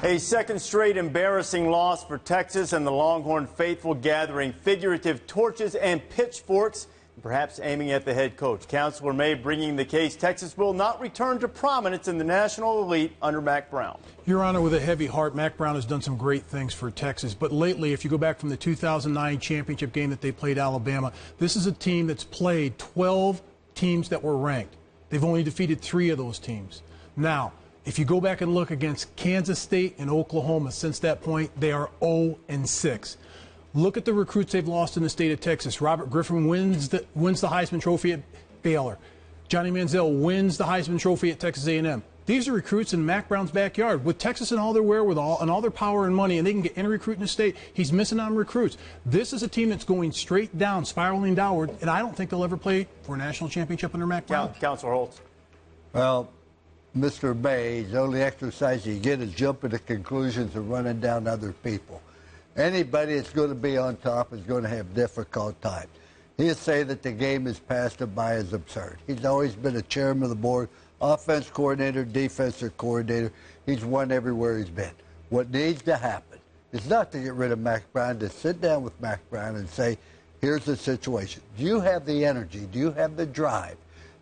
A second straight embarrassing loss for Texas, and the Longhorn faithful gathering figurative torches and pitchforks, perhaps aiming at the head coach. Counselor May bringing the case Texas will not return to prominence in the national elite under Mack Brown. Your Honor, with a heavy heart, Mack Brown has done some great things for Texas. But lately, if you go back from the 2009 championship game that they played Alabama, this is a team that's played 12 teams that were ranked. They've only defeated 3 of those teams. Now, if you go back and look against Kansas State and Oklahoma since that point, they are 0-6. Look at the recruits they've lost in the state of Texas. Robert Griffin wins the Heisman Trophy at Baylor. Johnny Manziel wins the Heisman Trophy at Texas A&M. These are recruits in Mack Brown's backyard. With Texas and all their wherewithal and all their power and money, and they can get any recruit in the state, he's missing on recruits. This is a team that's going straight down, spiraling downward, and I don't think they'll ever play for a national championship under Mack Brown. Counselor Holtz. Well, Mr. May, the only exercise you get is jumping to conclusions and running down other people. Anybody that's going to be on top is going to have difficult times. He'll say that the game is passed him by is absurd. He's always been a chairman of the board, offense coordinator, defensive coordinator. He's won everywhere he's been. What needs to happen is not to get rid of Mack Brown, to sit down with Mack Brown and say, here's the situation. Do you have the energy? Do you have the drive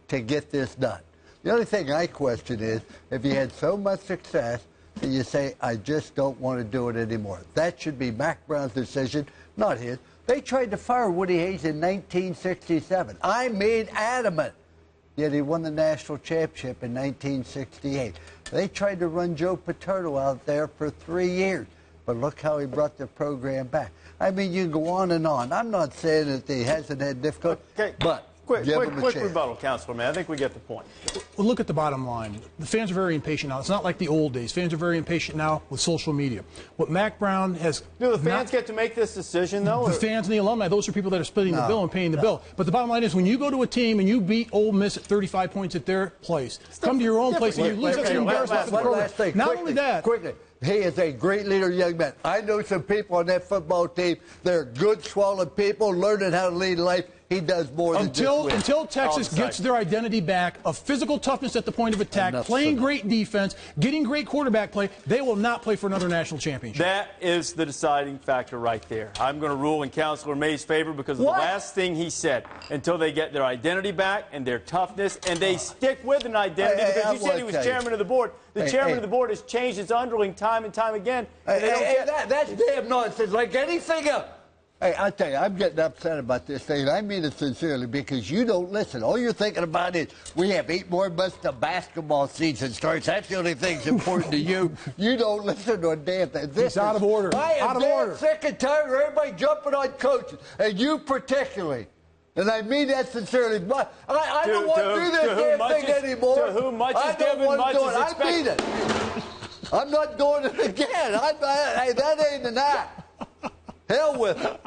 to get this done? The only thing I question is, if you had so much success, and you say, I just don't want to do it anymore. That should be Mack Brown's decision, not his. They tried to fire Woody Hayes in 1967. I made adamant. Yet he won the national championship in 1968. They tried to run Joe Paterno out there for 3 years. But look how he brought the program back. I mean, you can go on and on. I'm not saying that he hasn't had difficulty, but Quick rebuttal, Counselor May. I think we get the point. Well, look at the bottom line. The fans are very impatient now. It's not like the old days. Fans are very impatient now with social media. What Mack Brown has... Do the fans get to make this decision, though? The fans and the alumni, those are people that are splitting the bill and paying the bill. But the bottom line is, when you go to a team and you beat Ole Miss at 35 points at their place, come to your own place and you lose, that's an embarrassment for the program. Not only that... Quickly. He is a great leader, young man. I know some people on that football team. They're good, swollen people, learning how to lead life. He does more than just win. Until Texas gets their identity back of physical toughness at the point of attack, playing great defense, getting great quarterback play, they will not play for another national championship. That is the deciding factor right there. I'm going to rule in Counselor May's favor because of the last thing he said. Until they get their identity back and their toughness, and they stick with an identity, because you said he was chairman of the board. The chairman of the board has changed his underling time and time again. That's damn nonsense, like anything else. Hey, I tell you, I'm getting upset about this thing. I mean it sincerely, because you don't listen. All you're thinking about is, we have 8 more months till basketball season starts. That's the only thing that's important to you. You don't listen to a damn thing. It's out of order. I am sick and tired of everybody jumping on coaches, and you particularly. And I mean that sincerely. But I don't want to do this damn thing anymore. To whom much is given, much is expected. I mean it. I'm not doing it again. That ain't an act. Hell with it.